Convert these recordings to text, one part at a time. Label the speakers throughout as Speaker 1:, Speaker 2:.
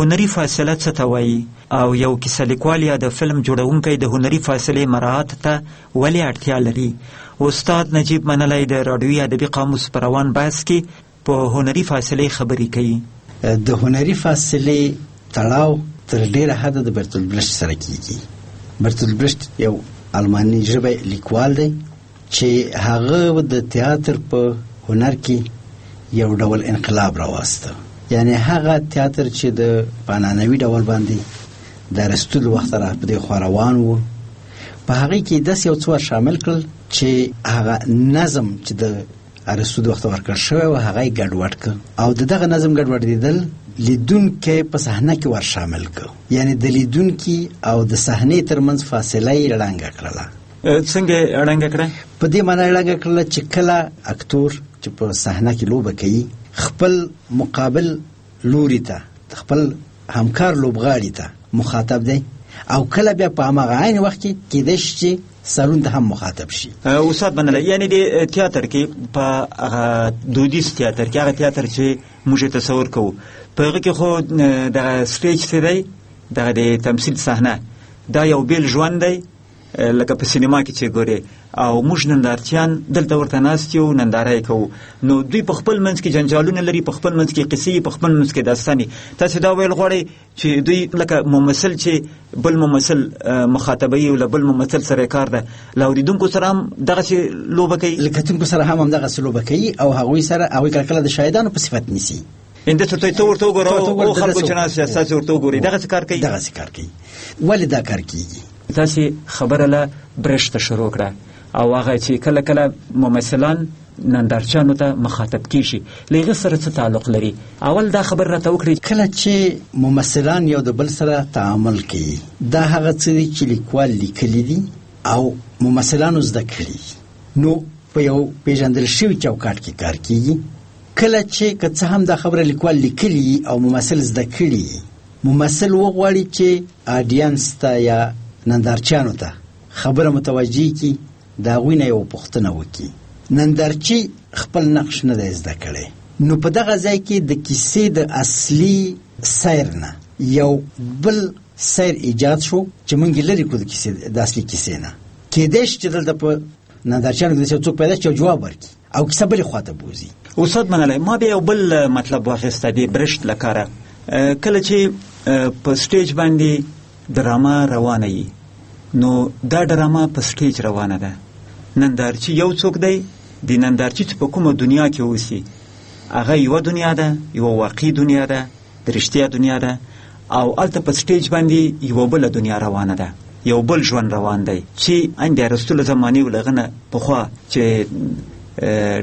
Speaker 1: هنري فاصله څه ته وایي او یو کیسه لیکوال یا د فلم جوړونکی د هنري فاصلې مراعات ته ولې اړتیا لري؟ استاد نجیب منلی د راډیوي ادبي قاموس په روان بحث کې په هنري فاصلې خبرې کوي.
Speaker 2: د هنري فاصلې تړاو تر ډیره حده د برتول برشت سره کیږي. برتول برشت یو آلماني ژبه لیکوال دی چې هغه د تیاتر په هنر کې یو ډول انقلاب راوسته. یعنی هغه تیاتر چې د پانانوي ډول باندې د ارسطو وخت را په دې خوا روان و، په هغه کې داسې یو څه شامل کړل چې هغه نظم چې د ارسطو وخت ورکړ شوی و هغه یې ګډوډ کړ او دغه نظم ګډوډېدل لیدونکی په صحنه کې ور شامل کړ. یعنی د لیدونکي او د صحنې ترمنځ فاصله یې ړنګه کړله.
Speaker 1: څنګه ړنګه کړه؟
Speaker 2: په دې معنی ړنګه کړله چې کله اکتور چې په صحنه کې لوبه کوي خپل مقابل لوري ته خپل همکار لوبغاړي ته مخاطب دی او کله بیا په هغه عین وخت کې کېدای شي چې سالون ته هم مخاطب شي.
Speaker 1: استاد منلی، یعنی د تیاتر کې په هغه دودیز تیاتر کې هغه تیاتر چې موږ تصور کوو په هغه کې خو دغه سټیج څه دی، دغه د تمثیل صحنه دا یو بیل ژوند دی لکه په سینما کې چې ګورې او موږ نندارچیان دلته ورته ناست یو ننداره یې کوو. نو دوی په خپل منځ کې جنجالونه لري، په خپل منځ کې قصې، په خپل منځ کې داستانې. تاسې دا ویل غواړئ چې دوی لکه ممثل چې بل ممثل مخاطبوي او له بل ممثل سره کار ده له اورېدونکو سره هم دغسې لوبه کوي،
Speaker 2: له کتونکو سره هم همدغسې لوبه کوي او هغوی سره هغوی کله کله د شاهدانو په صفت نیسي.
Speaker 1: اندې ته ورته وګوره او خلکو چې ناست یاست تاسې ورته وګورئ دغسې کار کوي.
Speaker 2: دغسې کار کوي. ولې دا کار کېږي؟
Speaker 1: تاسې خبره له برشته شروع کړه او هغه چې کله کله ممثلان نندارچیانو ته مخاطب کیږي له هغې سره څه تعلق لري؟ اول دا خبر راته وکړئ.
Speaker 2: کله چې ممثلان یو د بل سره تعامل کوي دا هغه څه دي چې لیکوال لیکلي دي او ممثلانو زده کړي، نو په یو پیژندل شوي چوکاټ کې کار کیږي. کله چې که څه هم دا خبره لیکوال لیکلي او ممثل زده کړي، ممثل وغواړي چې آډینس ته یا نندارچیانو ته خبره متوجه کی دا غوی نه یو پوښتنه وکړي. نندارچی خپل نقش نه دی زده کړی، نو په دغه ځای کې د کیسې د اصلي سیر نه یو بل سیر ایجاد شو چې موږ لرې کړو د اصلي کیسې نه. کېدای شي چې دلته په نندارچیانو کې څوک پیدا شي جواب ورکړي او کیسه بلې خواته بوځي.
Speaker 1: استاد منلی، ما بیا یو بل مطلب واخیسته د برشت له کاره. کله چې په سټیج باندې ډرامه روانه وي نو دا ډرامه په سټیج روانه ده. نندارچی یو څوک دی، د نندارچی چې په کومه دنیا کې اوسي هغه یوه دنیا ده، یوه واقعي دنیا ده، د رښتیا دنیا ده او هلته په سټیج باندې یوه بله دنیا روانه ده، یو بل ژوند روان دی چې ان د ارسطو له زمانې و له هغه نه پخوا چې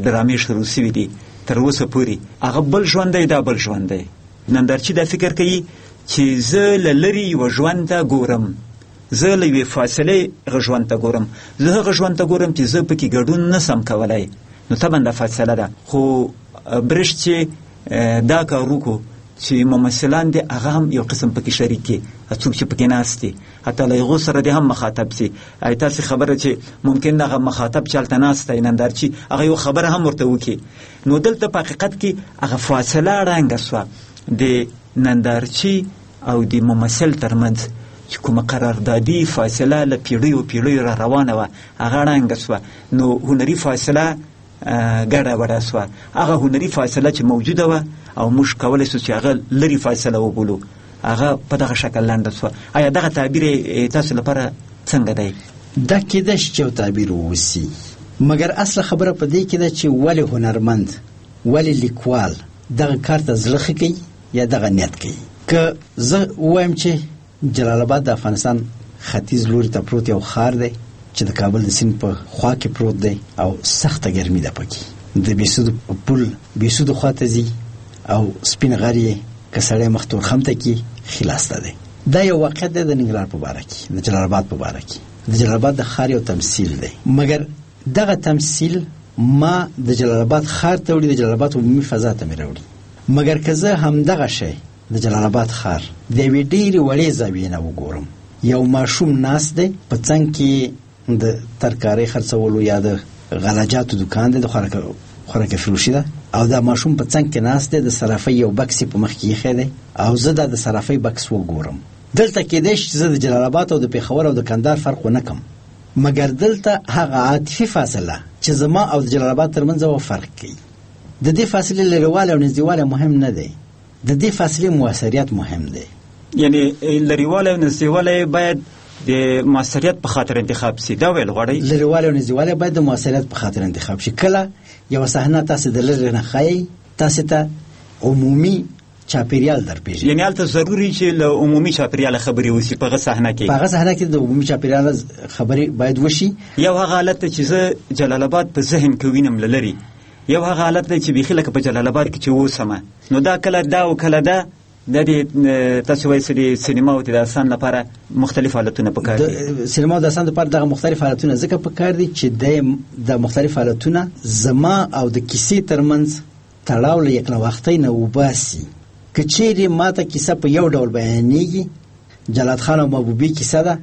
Speaker 1: ډرامې شروع سوي دي تر اوسه پورې هغه بل ژوند دی، دا بل ژوند دی. نندارچی دا فکر کوي چې زه له لرې یوه ژوند ته ګورم، زه له یوې فاصلې هغه ژوند ته ګورم، زه هغه ژوند ته ګورم چې زه پکې ګډون نسم کولی. نو طبعا دا فاصله ده. خو برشت چې دا کار وکړو چې ممثلان دي هغه هم یو قسم پکې شریک دي، څوک چې پکې ناست دي حتی له هغو سره دې هم مخاطب سي. تاسې خبره چې ممکن هغه مخاطب چې هلته ناست دی نندارچي هغه یو خبره هم ورته وکړي. نو دلته په حقیقت کې هغه فاصله ړنګه سوه د نندارچي او د ممثل ترمنځ چې کومه قراردادي فاصله له پیړیو پیړیو را روانه وه هغه ړنګه سوه. نو هنري فاصله ګډه وډه سوه. هغه هنري فاصله چې موجوده وه او موږ کولی سو چې هغه لرې فاصله وبولو هغه په دغه شکل لنډه سوه. آیا دغه تعبیر تاسو لپاره څنګه دی؟
Speaker 2: دا کېدای شي چې یو تعبیر ووسي، مګر اصله خبره په دې کې ده چې ولې هنرمند ولې لیکوال دغه کار ته زړه ښه کوي یا دغه نیت کوي. که زه ووایم چې جلال آباد د افغانستان ختیځ لوري ته پروت یو ښار دی چې د کابل د سیند په خوا کې پروت دی او سخته ګرمي ده پکې، د بېسودو پل بېسودو خواته ځي او سپین غر یې که سړی مخ تورخم ته کي خلاسته دی. دا یو واقعیت دی د ننګرهار په باره کې، د جلال آباد په باره کې. د جلال آباد د ښار یو تمثیل دی، مګر دغه تمثیل ما د جلال آباد ښار ته وړي، د جلال آباد عمومي فضا ته مې راوړي. مګر که زه همدغه شی د جلال آباد ښار د یوې ډېرې وړې زاویې نه وګورم، یو ماشوم ناست دی په څنګ کې د ترکارۍ خرڅولو یا د غلاجاتو دکان دی، د خوراک فروشي ده او دا ماشوم په څنګ کې ناست دی، د صرافۍ یو بکس په مخ کې ایښی دی او زه دا د صرافۍ بکس وګورم. دلته کېدای شي چې زه د جلال آباد او د پېښور او د کندهار فرق ونه کړم، مګر دلته هغه عاطفي فاصله چې زما او د جلال آباد ترمنځ یو فرق کوي. د دې فاصلې لرېوالی او نږدېوالی مهم نه دی، د دې فاصلې مؤثریت مهم دی. یعنی
Speaker 1: لرېوالی او نږدېوالی باید د مؤثریت په خاطر انتخاب سي، دا ویل غواړئ؟
Speaker 2: لرېوالی او نږدېوالی باید د مؤثریت په خاطر انتخاب شي. کله یوه صحنه تاسې د لرې نه ښایي، تاسې ته عمومي چاپیریال در پیژني.
Speaker 1: یعنی هلته ضروري چې له عمومي چاپیریال خبرې وشي په هغه صحنه کې.
Speaker 2: په هغه صحنه کې د عمومي چاپیریال خبرې باید وشي.
Speaker 1: یو هغه حالت چې زه جلال آباد په ذهن کې وینم له لرې، یو هغه حالت دی چې بیخي لکه په جلال آباد کې چې اوسمه، نو دا کله دا او کله دا د دې تاسو وایئ چې د سینما او د داستان لپاره مختلف حالتونه پکار دي.
Speaker 2: د سینما او داستان لپاره دغه مختلف حالتونه ځکه پکار دي چې د مختلف حالتونه زما او د کیسې ترمنځ تړاو له یکنواختۍ نه وباسي. که چیرې ماته کیسه په یو ډول بیانېږي، جلات خان او محبوبې کیسه ده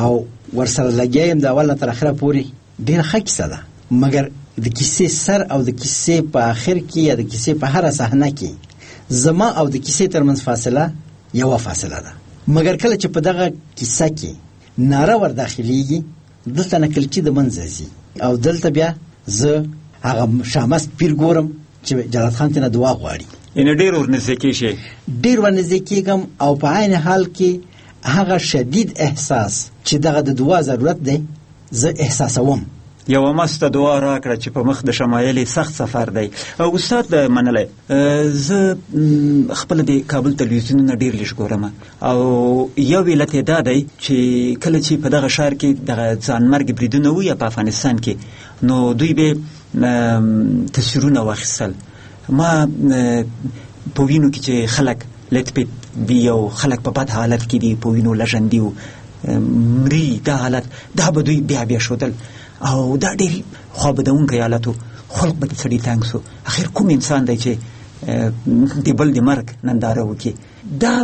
Speaker 2: او ورسره لګیا یم د اول نه تر اخره پورې، ډېره ښه کیسه ده، مګر د کیسې سر او د کیسې په آخر کې یا د کیسې په هره صحنه کې زما او د کیسې ترمنځ فاصله یوه فاصله ده. مګر کله چې په دغه کیسه کې ناره ور داخلېږي، دلته نکلچي د منځه ځي او دلته بیا زه هغه شامست پیر ګورم چې جلات خان تېنه دعا غواړي.
Speaker 1: یعنې ډېر ورنږدې کېږي.
Speaker 2: ډېر ورنږدې کېږم او په عین حال کې هغه شدید احساس چې دغه د دعا ضرورت دی زه احساسوم.
Speaker 1: یوه مسته دعا راکړه چې په مخ د شمایلې سخت سفر دی. او استاد منلی، زه خپله د کابل تلویزیونونه ډېر لږ ګورم او یو علت یې دا دی چې کله چې په دغه ښار کې دغه ځانمرګ بریدونه وو یا په افغانستان کې، نو دوی به تصویرونه واخیستل. ما په وینو کې چې خلک لټپټ دي او خلک په بد حالت کې دي، په وینو لژندي و مري، دا حالت دا به دوی بیا ښودل او دا ډېر خوابدونکی حالت و. خلق به د سړي تنګ سو. اخر کوم انسان دی چې د بل د مرګ ننداره وکړي؟ دا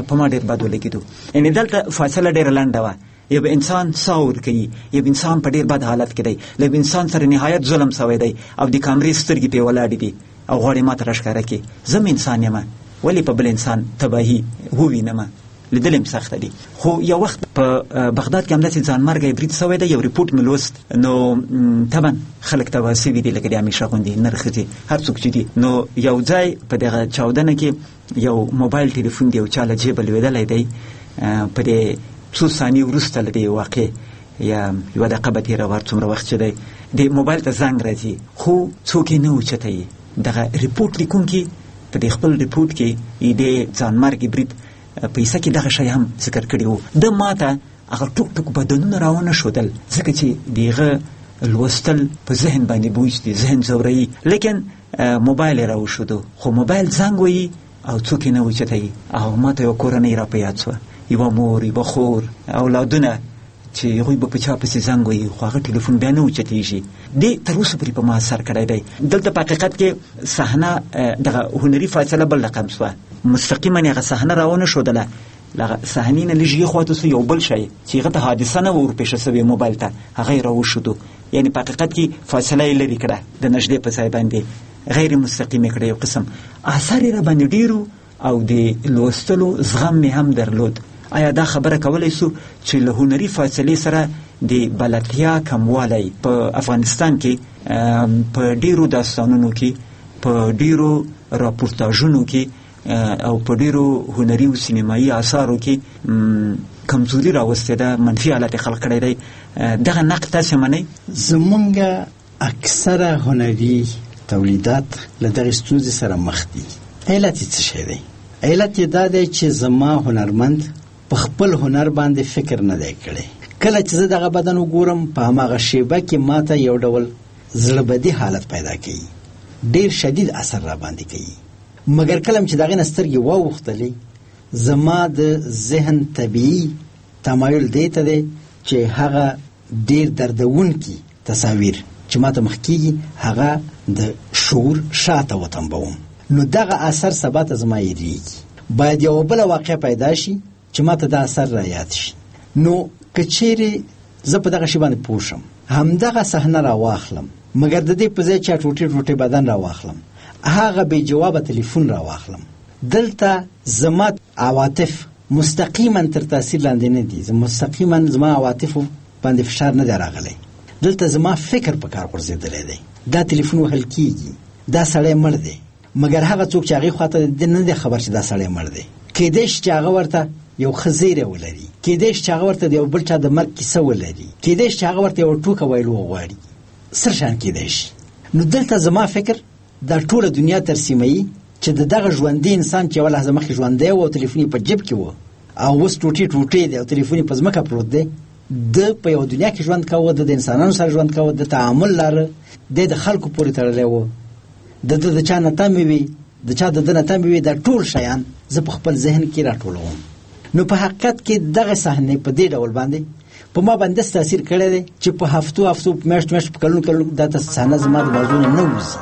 Speaker 1: په ما ډېر بد ولګېدو. یعنې دلته فاصله ډېره لنډه وه. یو انسان ساه ورکوي، یو انسان په ډېر بد حالت کې دی، له یو انسان سره نهایت ظلم سوی دی او د کامرې سترګې پرې ولاړې دي او غواړي ما ته راښکاره کړي زه انسان یم، ولې په بل انسان تباهي ووینم؟ لیدل هم سخته دي. خو یو وخت په بغداد کې همداسې ځانمرګی برید سوی دی، یو ریپورټ مې لوست، نو طبعا خلک تباه سوي دي لکه د همیشه غوندې نر ښځې هر څوک چې دي. نو یو ځای په دغه چاودنه کې یو موبایل ټلیفون دی یو چا له جیبه لوېدلی دی، په دې څو ثانیې وروسته له دې واقع یا یوه دقیقه به تېره وار څومره وخت چې دی د موبایل ته زنګ راځي، خو څوک یې نه اوچتوي. دغه ریپورټ لیکونکي په دې خپل ریپورټ کې د ځانمرګي برید په حصه کې دغه شی هم ذکر کړي وو. د ماته هغه ټوک ټوک بدنونه راونه ښودل ځکه چې د هغه لوستل په ذهن باندې بوج دي، ذهن ځوروي. لیکن موبایل یې راوښودو، خو موبایل زنګ وایي او څوک یې نه اوچتوي. او ما ته یوه کورنۍ را په یاد شوه، یوه مور، یوه خور، اولادونه چې هغوی به په چا پسې زنګ وایي خو هغه ټلیفون بیا نه اوچتېږي. دې تر اوسه پورې په ما اثر کړی دی. دلته په حقیقت کې صحنه دغه هنري فاصله بل رقم شوه، مستقیما هغه صحنه راونه ښودله، له صحنې نه لږ یې خواته سو یو بل شی چې هغه ته حادثه نه وه ورپېښه سوې موبایل ته، هغه یې راوښودو. یعنې په حقیقت کې فاصله یې لرې کړه د نږدې په ځای باندې، غیر مستقیم یې کړه. یو قسم اثر یې را باندې ډېر او د لوستلو زغم مې هم درلود. آیا دا خبره کولی سو چې له هنري فاصلې سره د بلدتیا کموالی په افغانستان کې په ډېرو داستانونو کې، په ډېرو راپورتاژونو کې او په ډېرو هنري او سینمایي اثارو کې کمزوري راوستې ده، منفي حالت یې خلق کړی دی؟ دغه نقد تاسې منئ؟
Speaker 2: زمونږ اکثره هنري تولیدات له دغې ستونزې سره مخ دي. علت یې څه شی دی؟ علت یې دا دی چې زما هنرمند په خپل هنر باندې فکر نه دی کړی. کله چې زه دغه بدن وګورم په هماغه شیبه کې ماته یو ډول زړهبدي حالت پیدا کوي، ډېر شدید اثر را باندې کوي. مګر کله چې دغې نه سترګې واوښتلې، زما د ذهن طبیعي تمایل دې ته دی چې هغه ډېر دردونکي تصاویر چې ماته مخ کېږي هغه د شعور شاته وتمبوم. نو دغه اثر سبا ته زما یېرېږي. باید یوه بله واقع پیدا شي چې ماته دا اثر را یاد شي. نو که چیرې زه په دغه شي باندې پوه شم، همدغه صحنه را واخلم مګر د دې په ځای چې ټوټې ټوټې بدن را واخلم، هغه بې جوابه تلیفون را واخلم، دلته زما عواطف مستقیما تر تاثیر لاندې نه دي، مستقیما زما عواطف باندې فشار نه دی راغلی، دلته زما فکر په کار غورځېدلی دی. دا تلیفون وهل کېږي، دا سړی مړ دی، مګر هغه څوک چې هغې خواته نه دی خبر چې دا سړی مړ دی. کیدای شي چې هغه ورته یو ښه زیری ولري، کیدای شي چې هغه ورته د یو بل چا د مرګ کیسه ولري، کیدای شي چې هغه ورته یو ټوکه ویل وغواړي، سر شان کیدای شي. نو دلته زما فکر دا ټوله دنیا ترسیموي چې د دغه ژوندي انسان چې یوه لحظه مخکې ژوندی و او تلیفون یې په جیب کې و او اوس ټوټې ټوټې دی او تلیفون یې په ځمکه پروت دی، د په یو دنیا کې ژوند کوه، د انسانانو سره ژوند کوه، د تعامل لاره، د خلکو پورې تړلی و، د چا نه تمې وي، د چا د ده نه تمې وي، دا ټول شیان زه په خپل ذهن کې راټولوم. نو په حقیقت کې دغه صحنې په دې ډول باندې په ما باندې داسې تاثیر کړی دی چې په هفتو هفتو په میاشتو میاشتو په کلونو کلونو دا صحنه زما د بازو نه وځي.